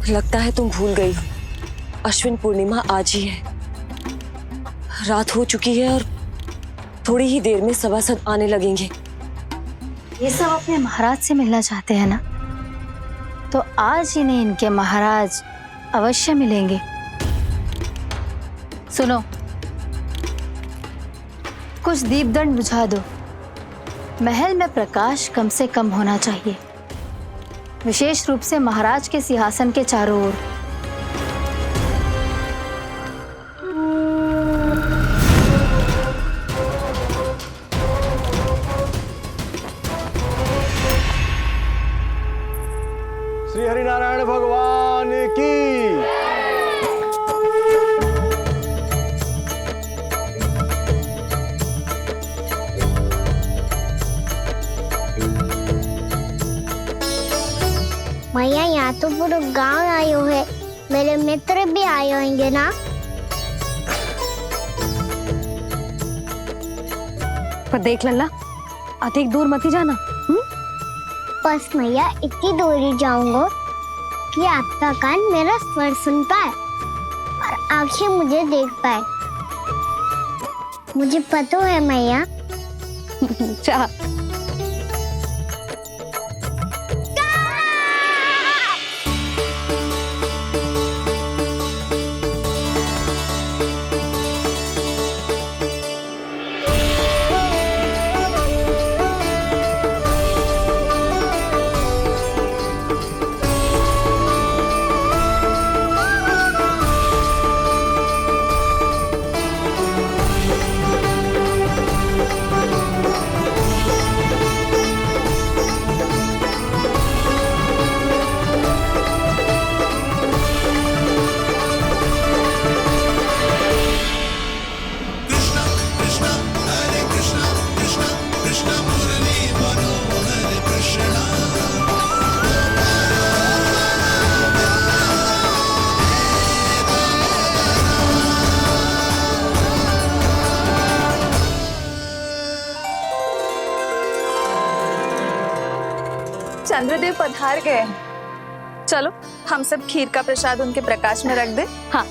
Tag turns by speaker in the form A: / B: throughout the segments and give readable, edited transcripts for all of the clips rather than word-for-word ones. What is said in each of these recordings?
A: लगता है तुम भूल गई हो, अश्विन पूर्णिमा आज ही है। रात हो चुकी है और थोड़ी ही देर में सभासद आने लगेंगे।
B: ये सब अपने महाराज से मिलना चाहते हैं ना, तो आज इन्हें इनके महाराज अवश्य मिलेंगे। सुनो, कुछ दीपदंड बुझा दो। महल में प्रकाश कम से कम होना चाहिए, विशेष रूप से महाराज के सिंहासन के चारों ओर।
C: श्री हरिनारायण भगवान की।
D: भैया यहाँ तो पूरा गांव आयो है, मेरे मित्र भी आए होंगे ना।
B: पर देख लल्ला, अधिक दूर मत ही जाना।
D: बस भैया इतनी दूर ही जाऊंगा कि आपका कान मेरा स्वर सुन पाए और आंखें मुझे देख पाए। मुझे पता है मैया।
B: जा।
E: चंद्रदेव पधार गए। चलो हम सब खीर का प्रसाद उनके प्रकाश में रख दे।
B: हाँ।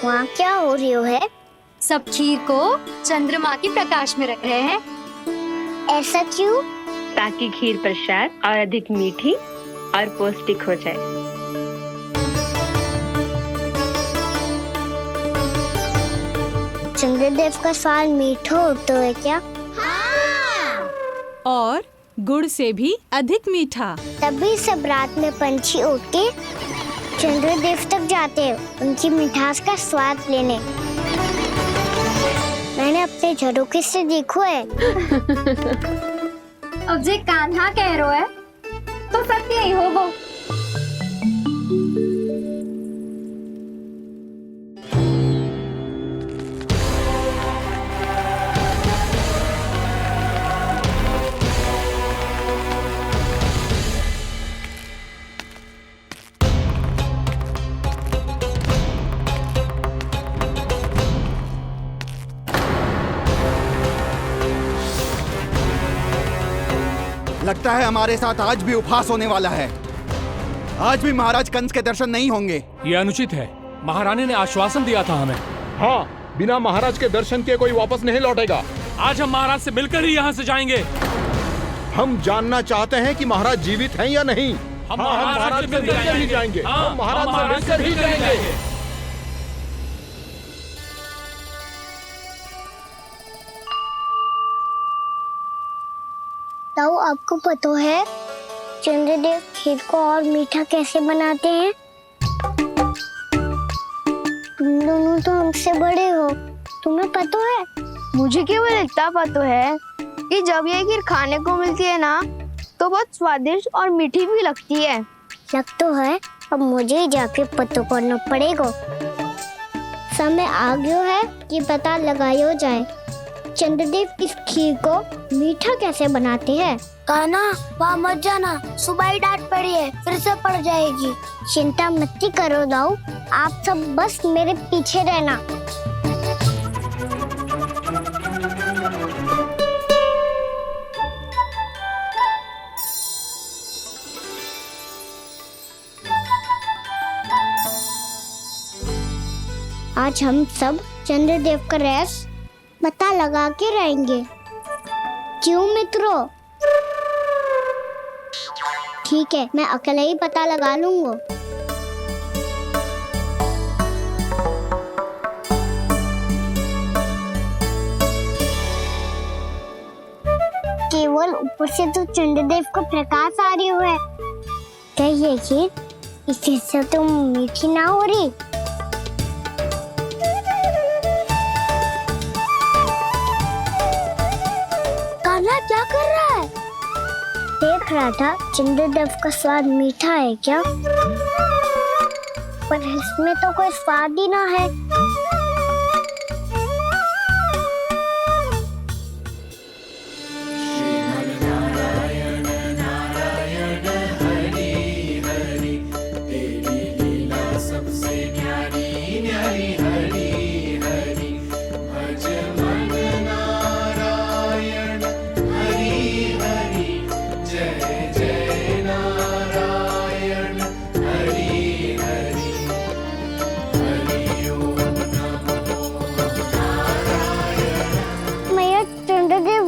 D: वहाँ क्या हो रही हो है?
F: सब खीर को चंद्रमा के प्रकाश में रख रहे हैं।
D: ऐसा क्यों?
G: ताकि खीर प्रसाद और अधिक मीठी और पौष्टिक हो जाए।
D: चंद्रदेव का स्वाद मीठा होता है क्या?
H: और गुड़ से भी अधिक मीठा।
D: तभी सब रात में पंछी उड़ के चंद्रदेव तक जाते हैं उनकी मिठास का स्वाद लेने। मैंने अपने झरोखे से देखो है।
F: अब जे कान्हा कह रहा है तो सत्य ही होगा।
I: लगता है हमारे साथ आज भी उपहास होने वाला है। आज भी महाराज कंस के दर्शन नहीं होंगे।
J: ये अनुचित है। महारानी ने आश्वासन दिया था हमें।
C: हाँ, बिना महाराज के दर्शन के कोई वापस नहीं लौटेगा।
J: आज हम महाराज से मिलकर ही यहाँ से जाएंगे।
C: हम जानना चाहते हैं कि महाराज जीवित हैं या नहीं।
J: हम
C: महाराज से मिलकर ही जाएंगे। हम महाराज से मिलकर ही जाएंगे।
D: ताऊ, आपको पता है चंद्रदेव खीर को और मीठा कैसे बनाते हैं? तुम दोनों तो हमसे बड़े हो, तुम्हें पता है?
K: मुझे केवल इतना पता है कि जब ये खीर खाने को मिलती है ना तो बहुत स्वादिष्ट और मीठी भी लगती है।
D: लग तो है, अब मुझे ही जाके पता करना पड़ेगा। समय आ गया है कि पता लगाया जाए चंद्रदेव इस खीर को मीठा कैसे बनाते हैं।
K: कान्हा, वहाँ मत जाना, सुबह ही डांट पड़ी है, फिर से पड़ जाएगी।
D: चिंता मत करो दाऊ, आप सब बस मेरे पीछे रहना। आज हम सब चंद्रदेव का रहस्य पता लगा के रहेंगे। क्यों मित्रों? ठीक है, मैं अकेले ही पता लगा लूंगा। केवल ऊपर से तो चंद्रदेव को प्रकाश आ रही है। क्या ये खीर इससे तो मीठी ना हो रही? कान्हा क्या कर रहा है? देख रहा था चंद्रदेव का स्वाद मीठा है क्या, पर इसमें तो कोई स्वाद ही ना है।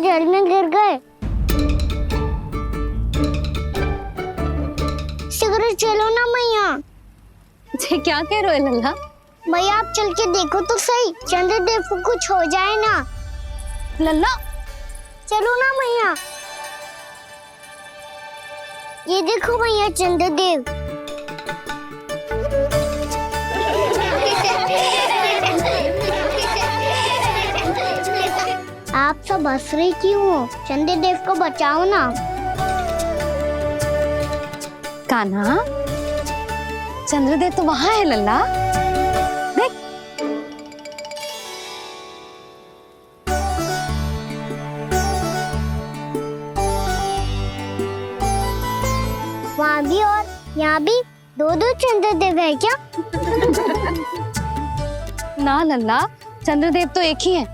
D: जल में गिर गए। शीघ्र चलो ना मैया।
B: क्या कह रहे हो लल्ला?
D: भैया आप चल के देखो तो सही, चंद्रदेव को कुछ हो जाए ना।
B: लल्ला
D: चलो ना मैया। ये देखो भैया चंद्रदेव। आप सब हंस रहे क्यों हो? चंद्रदेव को बचाओ ना।
B: कान्हा, चंद्रदेव तो वहां है लल्ला, देख।
D: वहाँ भी और यहाँ भी दो चंद्रदेव है क्या?
B: ना लल्ला, चंद्रदेव तो एक ही है।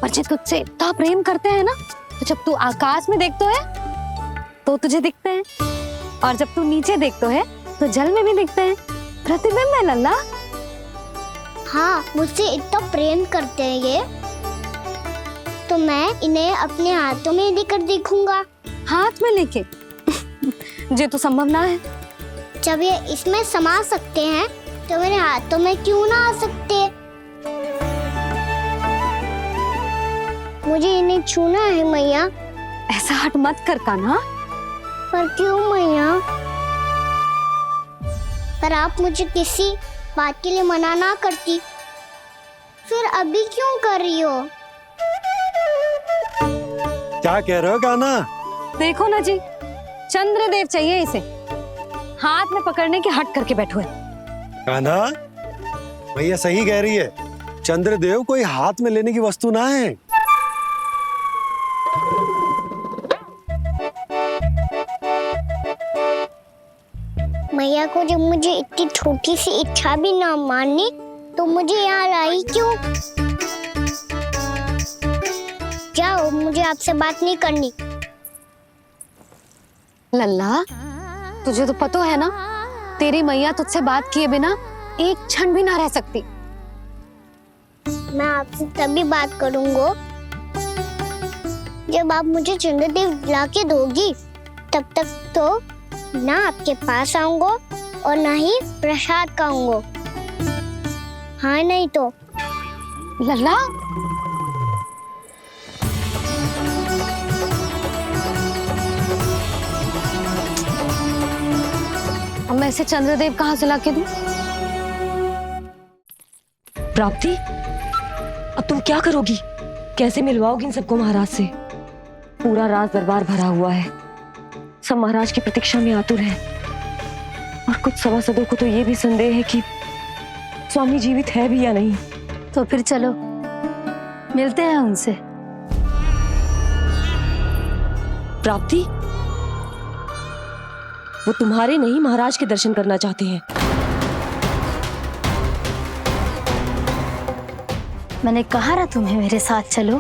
B: पर जब तुझसे इतना प्रेम करते हैं ना, तो जब तू आकाश में देखतो है तो तुझे दिखते हैं, और जब तू नीचे देखतो है तो जल में भी दिखते हैं। प्रतिबिंब है लल्ला।
D: हाँ, मुझसे इतना प्रेम करते हैं ये, तो मैं इन्हें अपने हाथों में लेकर देखूंगा।
B: हाथ में लेके? ये तो संभव ना है।
D: जब ये इसमें समा सकते हैं तो मेरे हाथों में क्यों ना आ सकते? मुझे इन्हें छूना है मैया।
B: ऐसा हट मत कर कान्हा।
D: पर क्यों मैया? पर आप मुझे किसी बात के लिए मना ना करती, फिर अभी क्यों कर रही हो?
L: क्या कह रहे हो कान्हा?
B: देखो ना जी, चंद्रदेव चाहिए इसे, हाथ में पकड़ने की हट करके बैठो है।
L: कान्हा, भैया सही कह रही है, चंद्रदेव कोई हाथ में लेने की वस्तु ना है।
D: मैया को जब मुझे इतनी छोटी सी इच्छा भी ना माननी, तो मुझे यहाँ लाई क्यों? जाओ, मुझे आपसे बात नहीं करनी।
B: लल्ला, तुझे तो पता है ना, तेरी मैया तुझसे बात किए बिना एक क्षण भी ना रह सकती।
D: मैं आपसे तभी बात करूंगा जब आप मुझे चंद्रदेव ला के दोगी। तब तक तो ना आपके पास आऊंगा और ना ही प्रसाद खाऊंगा। हाँ नहीं तो?
B: लल्ला, अब मैं इसे चंद्रदेव कहाँ से लाके दूं?
A: प्राप्ति, अब तुम क्या करोगी? कैसे मिलवाओगी इन सबको महाराज से? पूरा राज दरबार भरा हुआ है, सब महाराज की प्रतीक्षा में आतुर हैं, और कुछ सभासदों को तो ये भी संदेह है कि स्वामी जीवित है भी या नहीं।
B: तो फिर चलो मिलते हैं उनसे।
A: प्राप्ति, वो तुम्हारे नहीं महाराज के दर्शन करना चाहते हैं।
B: मैंने कहा ना तुम्हें मेरे साथ चलो।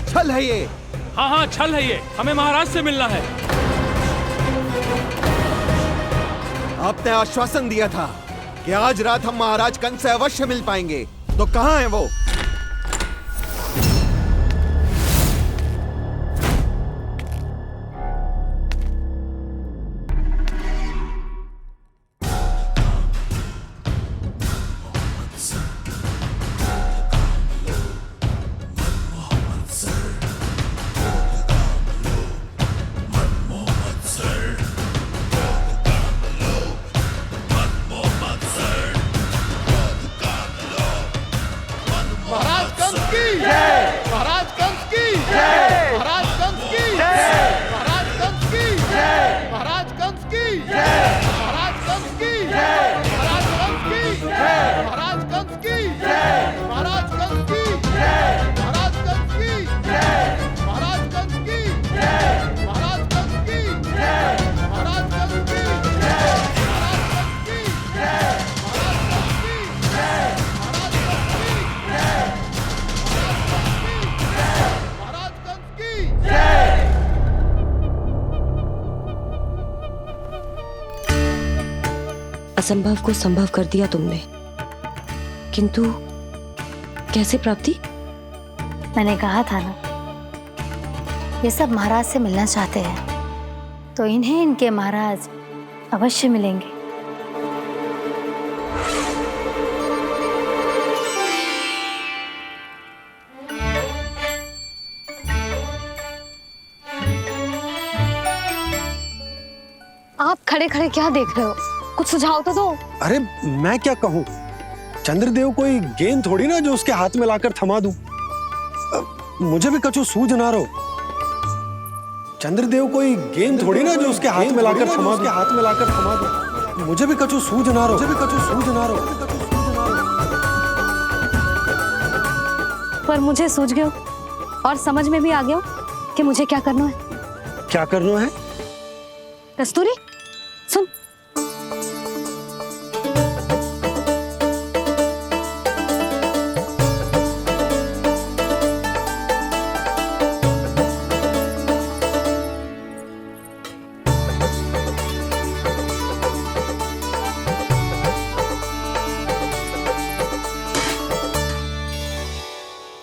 I: छल है ये।
J: हाँ हाँ छल है ये, हमें महाराज से मिलना है।
I: आपने आश्वासन दिया था कि आज रात हम महाराज कंस से अवश्य मिल पाएंगे, तो कहाँ है वो?
C: महाराज कंस की जय, महाराज कंस की जय, महाराज कंस की जय, महाराज कंस की जय, महाराज कंस की जय, महाराज कंस की जय, महाराज कंस की जय, महाराज कंस की जय, महाराज कंस की जय, महाराज कंस की जय, महाराज कंस की जय, महाराज कंस की जय, महाराज कंस की जय, महाराज कंस की जय,
A: असंभव को संभव कर दिया तुमने, किंतु कैसे प्राप्ति?
B: मैंने कहा था ना, ये सब महाराज से मिलना चाहते हैं, तो इन्हें इनके महाराज अवश्य मिलेंगे। आप खड़े खड़े क्या देख रहे हो? कुछ सुझाव तो दो।
L: अरे मैं क्या कहूँ, चंद्रदेव कोई गेंद थोड़ी ना जो उसके हाथ में लाकर थमा दूं। मुझे भी कछु सूझ ना रहो। चंद्रदेव कोई गेंद थोड़ी ना जो उसके हाथ में लाकर थमा दूं। मुझे भी कछु सूझ ना रहो।
B: पर मुझे सूझ गयो और समझ में भी आ गया कि मुझे क्या करना है।
L: क्या करना है?
B: कस्तूरी सुन,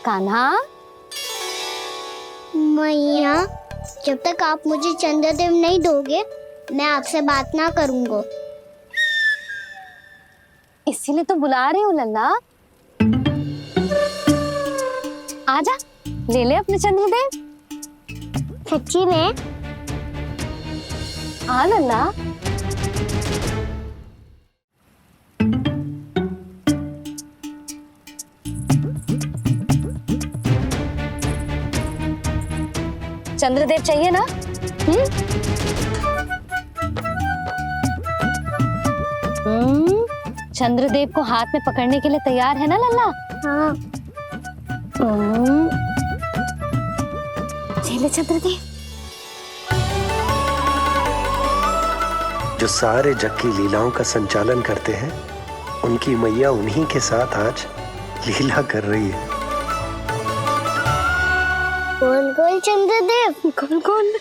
B: कान्हा।
D: मैया, जब तक आप मुझे चंद्रदेव नहीं दोगे मैं आपसे बात ना करूंगा।
B: इसीलिए तो बुला रही हूँ लल्ला। आजा, ले ले अपने चंद्रदेव।
D: सच्ची में?
B: हाँ लल्ला। चंद्रदेव चाहिए ना? चंद्रदेव को हाथ में पकड़ने के लिए तैयार है ना लल्ला?
D: हाँ।
B: ले चंद्रदेव।
L: जो सारे जग की लीलाओं का संचालन करते हैं, उनकी मैया उन्हीं के साथ आज लीला कर रही है।
D: कौन कौन चंद्रदेव?
B: कौन कौन?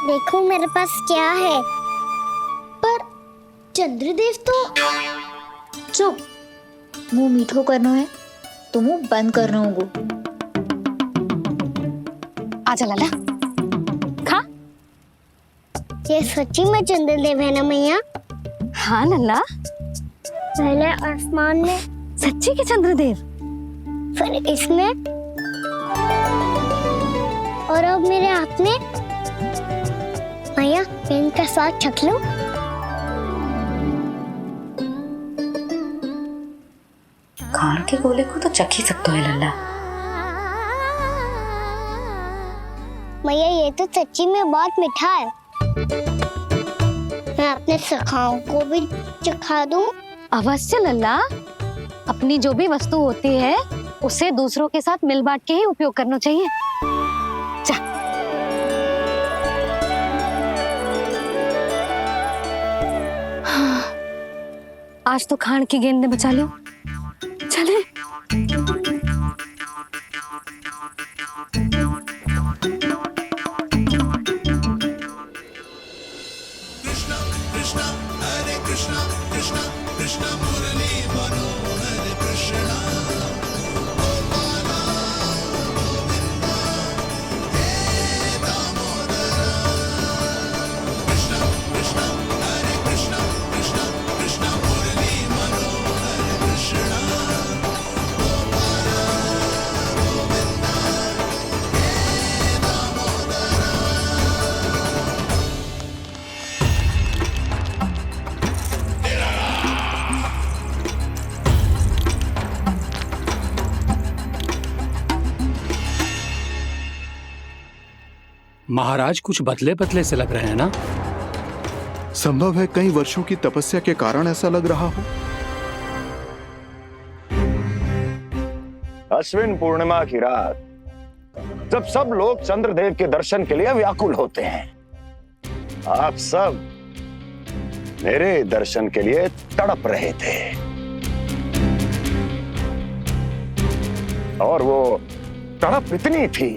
D: देखो मेरे पास क्या है। पर चंद्रदेव तो
F: चुप, मुंह मीठो करना है तो मुंह बंद करना होगा।
B: आजा लाला, खा।
D: ये सच्ची में चंद्रदेव है ना मैया?
B: हाँ लल्ला,
D: पहले आसमान में,
B: सच्ची के चंद्रदेव,
D: फिर इसमें, और अब मेरे हाथ में। मैया, इनका स्वाद चख लो।
A: खान के गोले को तो चख ही सकते है लल्ला।
D: मैया, ये तो सच्ची में बहुत मीठा है। मैं अपने सखाओं को भी चखा दूं?
B: अवश्य लल्ला। अपनी जो भी वस्तु होती है उसे दूसरों के साथ मिल बांट के ही उपयोग करना चाहिए। जा। आज तो खान की गेंद ने बचा लो। चले।
J: महाराज कुछ बदले बदले से लग रहे हैं ना?
C: संभव है कई वर्षों की तपस्या के कारण ऐसा लग रहा हो।
M: अश्विन पूर्णिमा की रात जब सब लोग चंद्रदेव के दर्शन के लिए व्याकुल होते हैं, आप सब मेरे दर्शन के लिए तड़प रहे थे। और वो तड़प इतनी थी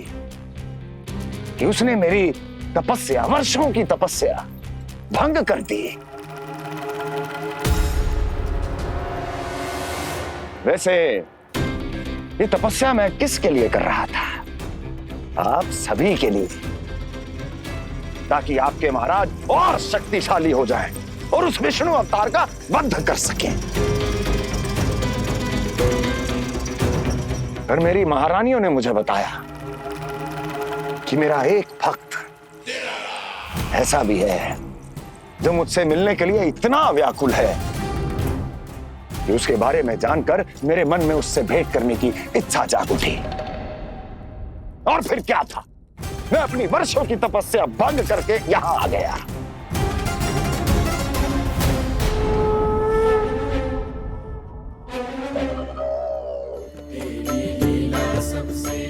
M: कि उसने मेरी तपस्या, वर्षों की तपस्या भंग कर दी। वैसे ये तपस्या मैं किसके लिए कर रहा था? आप सभी के लिए, ताकि आपके महाराज और शक्तिशाली हो जाएं और उस विष्णु अवतार का वध कर सकें। पर मेरी महारानियों ने मुझे बताया कि मेरा एक भक्त ऐसा भी है जो मुझसे मिलने के लिए इतना व्याकुल है कि उसके बारे में जानकर मेरे मन में उससे भेंट करने की इच्छा जाग उठी। और फिर क्या था, मैं अपनी वर्षों की तपस्या भंग करके यहां आ गया।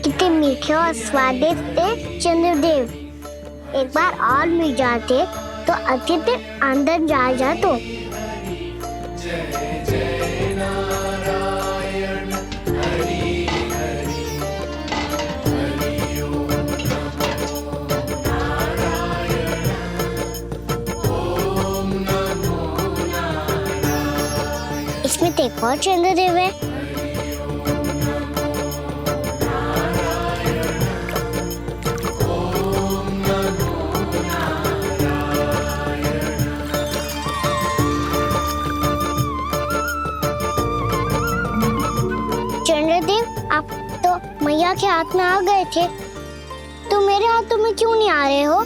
D: कितने मीठे और स्वादिष्ट थे चंद्रदेव। एक बार और मिल जाते तो अतिथि अंदर जा जातो। इसमें तो एक और चंद्रदेव है। चंद्रदेव, आप तो मैया के हाथ में आ गए थे, तो मेरे हाथों में क्यों नहीं आ रहे हो?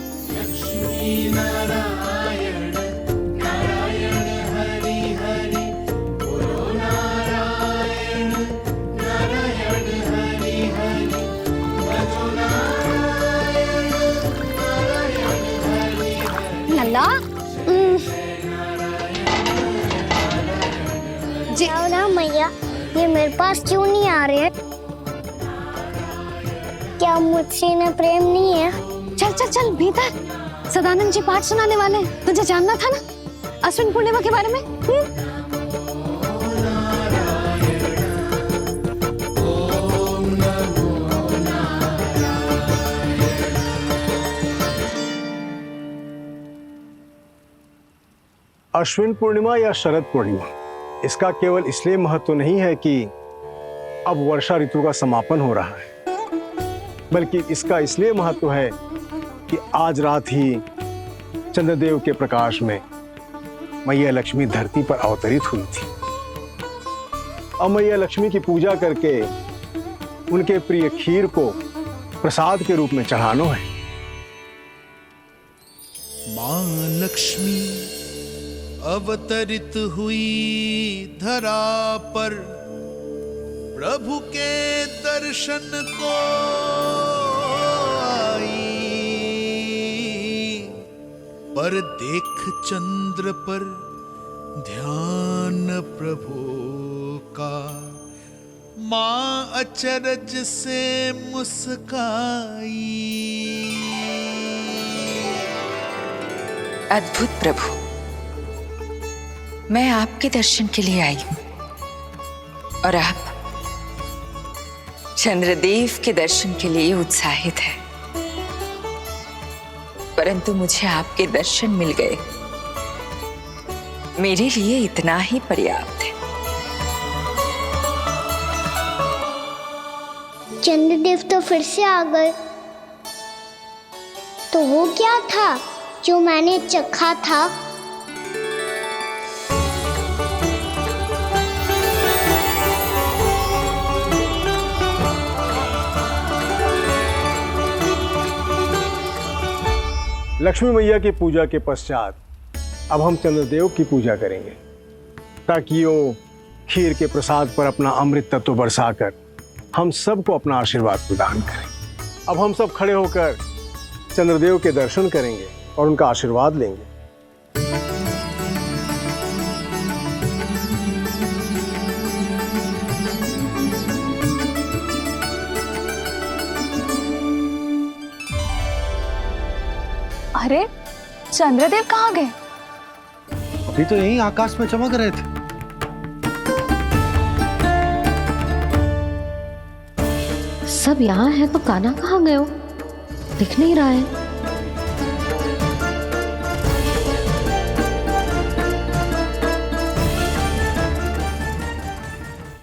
B: नंदा,
D: जी ना मैया, ये मेरे पास क्यों नहीं आ रहे हैं? क्या मुझसे इन्हें प्रेम नहीं है?
B: चल चल चल भीतर। सदानंद जी पाठ सुनाने वाले हैं, तुझे जानना था ना अश्विन पूर्णिमा के बारे में।
L: अश्विन पूर्णिमा या शरद पूर्णिमा, इसका केवल इसलिए महत्व नहीं है कि अब वर्षा ऋतु का समापन हो रहा है, बल्कि इसका इसलिए महत्व है कि आज रात ही चंद्रदेव के प्रकाश में मैया लक्ष्मी धरती पर अवतरित हुई थी। अब मैया लक्ष्मी की पूजा करके उनके प्रिय खीर को प्रसाद के रूप में चढ़ाना है।
C: मां लक्ष्मी अवतरित हुई धरा पर, प्रभु के दर्शन को आई, पर देख चंद्र पर ध्यान प्रभु का, माँ अचरज से मुस्काई।
N: अद्भुत प्रभु, मैं आपके दर्शन के लिए आई हूं और आप चंद्रदेव के दर्शन के लिए उत्साहित है, परंतु मुझे आपके दर्शन मिल गए, मेरे लिए इतना ही पर्याप्त है।
D: चंद्रदेव तो फिर से आ गए। तो वो क्या था जो मैंने चखा था?
L: लक्ष्मी मैया की पूजा के पश्चात अब हम चंद्रदेव की पूजा करेंगे, ताकि वो खीर के प्रसाद पर अपना अमृत तत्व बरसाकर हम सबको अपना आशीर्वाद प्रदान करें। अब हम सब खड़े होकर चंद्रदेव के दर्शन करेंगे और उनका आशीर्वाद लेंगे।
E: अरे चंद्रदेव कहाँ गए?
O: अभी तो यहीं आकाश में चमक रहे थे।
A: सब यहाँ है तो कान्हा कहाँ गए हो? दिख नहीं रहा है।